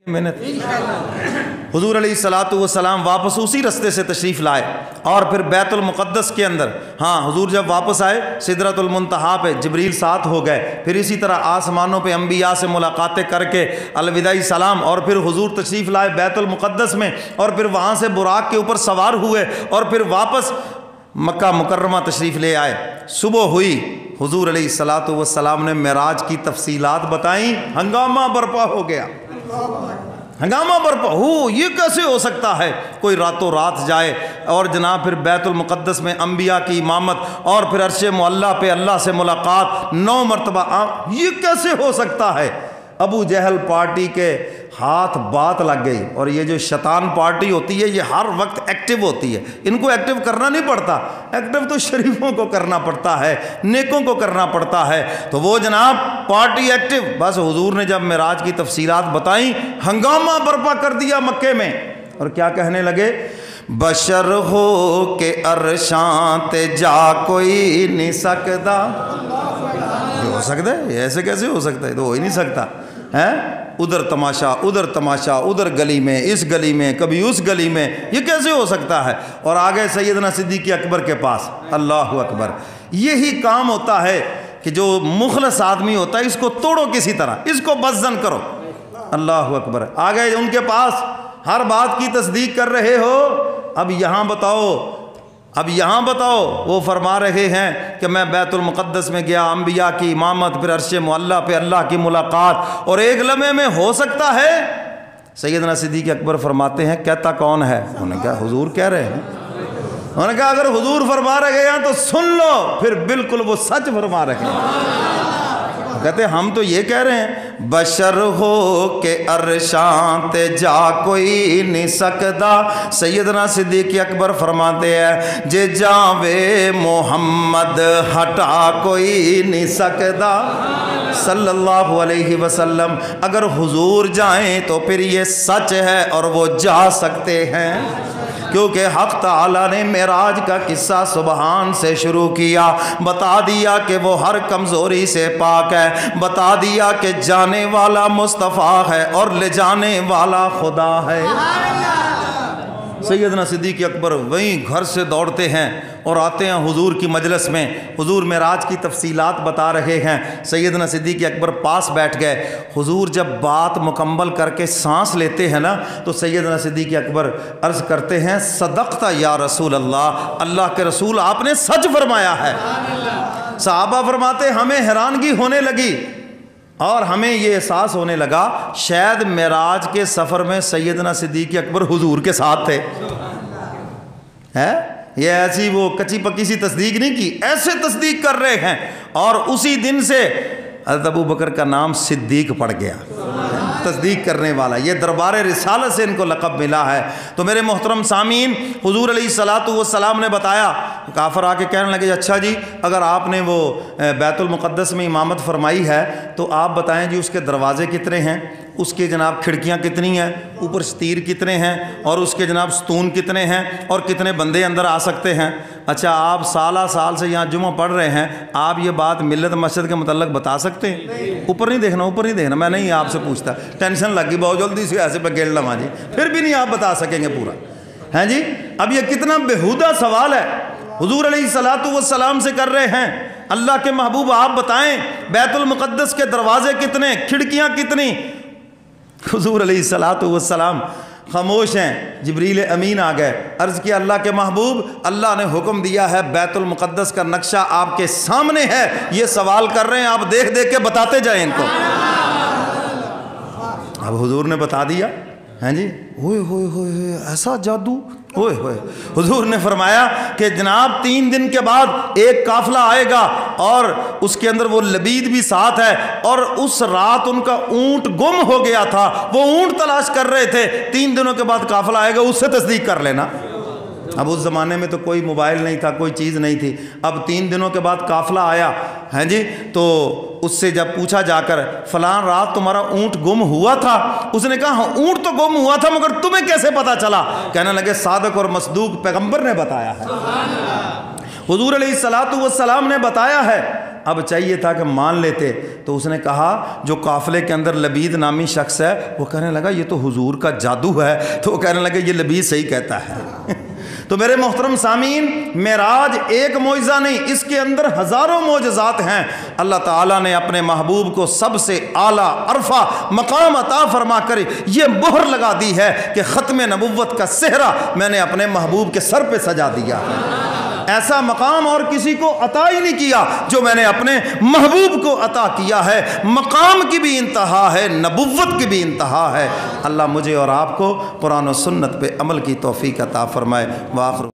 محنت حضور علیہ الصلوۃ والسلام واپس اسی رستے سے تشریف لائے اور پھر بیت المقدس کے اندر حضور جب واپس آئے سدرۃ المنتہا پہ جبریل ساتھ ہو گئے، پھر اسی طرح آسمانوں پہ انبیاء سے ملاقاتیں کر کے الوداعی سلام، اور پھر حضور تشریف لائے بیت المقدس میں، اور پھر وہاں سے براق کے اوپر سوار ہوئے اور پھر واپس مکہ مکرمہ تشریف لے آئے۔ صبح ہوئی، حضور علیہ الصلوۃ والسلام نے معراج کی تفصیلات بتائیں، ہنگامہ برپا ہو گیا، ہنگامہ برپا ہو، یہ کیسے ہو سکتا ہے کوئی راتوں رات جائے اور جناب پھر بیت المقدس میں انبیاء کی امامت اور پھر عرش معلیٰ پہ اللہ سے ملاقات 9 مرتبہ، یہ کیسے ہو سکتا ہے؟ ابو جہل پارٹی کے ہاتھ بات لگ گئی، اور یہ جو شیطان پارٹی ہوتی ہے یہ ہر وقت ایکٹیو ہوتی ہے، ان کو ایکٹیو کرنا نہیں پڑتا، ایکٹیو تو شریفوں کو کرنا پڑتا ہے، نیکوں کو کرنا پڑتا ہے، تو وہ جناب پارٹی ایکٹیو، بس حضور نے جب معراج کی تفصیلات بتائیں ہنگامہ برپا کر دیا مکے میں، اور کیا کہنے لگے؟ بشر ہو کہ عرشاں تے جا کوئی نہیں سکتا، یہ ہو سکتا ہے؟ یہ ایسے کیسے ہو سکتا ہے؟ تو ہو ہی نہیں سکتا ہے، ادھر تماشا ادھر گلی میں، اس گلی میں، کبھی اس گلی میں، یہ کیسے ہو سکتا ہے؟ اور آگے سیدنا صدیق اکبر کے پاس، اللہ اکبر، یہی کام ہوتا ہے کہ جو مخلص آدمی ہوتا ہے اس کو توڑو کسی طرح، اس کو بزن کرو، اللہ اکبر، آگے ان کے پاس ہر بات کی تصدیق کر رہے ہو، اب یہاں بتاؤ، وہ فرما رہے ہیں کہ میں بیت المقدس میں گیا، انبیاء کی امامت، پھر عرش معلیٰ پہ اللہ کی ملاقات، اور ایک لمحے میں ہو سکتا ہے؟ سیدنا صدیق اکبر فرماتے ہیں کہتا کون ہے؟ انہوں نے کہا حضور کہہ رہے ہیں، انہوں نے کہا اگر حضور فرما رہے ہیں تو سن لو، پھر بالکل وہ سچ فرما رہے ہیں، کہتے ہیں ہم تو یہ کہہ رہے ہیں بشر ہو کہ عرشاں تے جا کوئی نہیں سکتا، سیدنا صدیق اکبر فرماتے ہیں جے جاوے محمد ہٹا کوئی نہیں سکتا صلی اللہ علیہ وسلم، اگر حضور جائیں تو پھر یہ سچ ہے اور وہ جا سکتے ہیں، کیونکہ حق تعالیٰ نے معراج کا قصہ سبحان سے شروع کیا، بتا دیا کہ وہ ہر کمزوری سے پاک ہے، بتا دیا کہ جانے والا مصطفیٰ ہے اور لے جانے والا خدا ہے۔ سیدنا صدیق اکبر وہیں گھر سے دوڑتے ہیں اور آتے ہیں حضور کی مجلس میں، حضور معراج کی تفصیلات بتا رہے ہیں، سیدنا صدیق اکبر پاس بیٹھ گئے، حضور جب بات مکمل کر کے سانس لیتے ہیں نا تو سیدنا صدیق اکبر عرض کرتے ہیں صدقت یا رسول اللہ، اللہ کے رسول آپ نے سچ فرمایا ہے۔ صحابہ فرماتے ہمیں حیرانگی ہونے لگی اور ہمیں یہ احساس ہونے لگا شاید معراج کے سفر میں سیدنا صدیق اکبر حضور کے ساتھ تھے، ہے یہ ایسی وہ کچی پکی سی تصدیق نہیں کی، ایسے تصدیق کر رہے ہیں، اور اسی دن سے حضرت ابو بکر کا نام صدیق پڑ گیا، تصدیق کرنے والا، یہ دربار رسالت سے ان کو لقب ملا ہے۔ تو میرے محترم سامعین، حضور علیہ الصلوۃ والسلام نے بتایا، کافر آ کے کہنے لگے اچھا جی اگر آپ نے وہ بیت المقدس میں امامت فرمائی ہے تو آپ بتائیں جی اس کے دروازے کتنے ہیں، اس کے جناب کھڑکیاں کتنی ہیں، اوپر ستیر کتنے ہیں، اور اس کے جناب ستون کتنے ہیں، اور کتنے بندے اندر آ سکتے ہیں؟ اچھا آپ سالہ سال سے یہاں جمعہ پڑھ رہے ہیں، آپ یہ بات ملت مسجد کے متعلق بتا سکتے ہیں؟ اوپر نہیں دیکھنا، میں نہیں آپ سے پوچھتا، ٹینشن لگ گئی بہت جلدی سے ایسے پہ گیڑ لما جی، پھر بھی نہیں آپ بتا سکیں گے پورا، ہیں جی؟ اب یہ کتنا بےہودہ سوال ہے، حضور علیہ الصلوۃ والسلام سے کر رہے ہیں، اللہ کے محبوب آپ بتائیں بیت المقدس کے دروازے کتنے، کھڑکیاں کتنی؟ حضور علیہ الصلوۃ والسلام خاموش ہیں، جبریل امین آ گئے، عرض کیا اللہ کے محبوب اللہ نے حکم دیا ہے بیت المقدس کا نقشہ آپ کے سامنے ہے، یہ سوال کر رہے ہیں آپ دیکھ دیکھ کے بتاتے جائیں ان کو۔ اب حضور نے بتا دیا، ہیں جی، ہوئے ہوئے ہوئے ایسا جادو، ہوئے ہوئے، حضور نے فرمایا کہ جناب 3 دن کے بعد ایک قافلہ آئے گا اور اس کے اندر وہ لبید بھی ساتھ ہے، اور اس رات ان کا اونٹ گم ہو گیا تھا، وہ اونٹ تلاش کر رہے تھے، 3 دنوں کے بعد قافلہ آئے گا، اس سے تصدیق کر لینا۔ اب اس زمانے میں تو کوئی موبائل نہیں تھا، کوئی چیز نہیں تھی، اب 3 دنوں کے بعد قافلہ آیا، ہیں جی، تو اس سے جب پوچھا جا کر فلاں رات تمہارا اونٹ گم ہوا تھا، اس نے کہا ہاں اونٹ تو گم ہوا تھا مگر تمہیں کیسے پتا چلا؟ کہنے لگے صادق اور مصدوق پیغمبر نے بتایا ہے، حضور علیہ الصلوۃ والسلام نے بتایا ہے۔ اب چاہیے تھا کہ مان لیتے. تو اس نے کہا جو قافلے کے اندر لبید نامی شخص ہے وہ کہنے لگا یہ تو حضور کا جادو ہے. تو وہ کہنے لگا یہ لبید صحیح کہتا ہے. تو میرے محترم سامعین، معراج ایک معجزہ نہیں، اس کے اندر ہزاروں معجزات ہیں. اللہ تعالیٰ نے اپنے محبوب کو سب سے اعلیٰ عرفہ مقام عطا فرما کر یہ مہر لگا دی ہے کہ ختم نبوت کا صحرا میں نے اپنے محبوب کے سر پہ سجا دیا. ایسا مقام اور کسی کو عطا ہی نہیں کیا جو میں نے اپنے محبوب کو عطا کیا ہے. مقام کی بھی انتہا ہے، نبوت کی بھی انتہا ہے. اللہ مجھے اور آپ کو قرآن و سنت پہ عمل کی توفیق عطا فرمائے. وآخر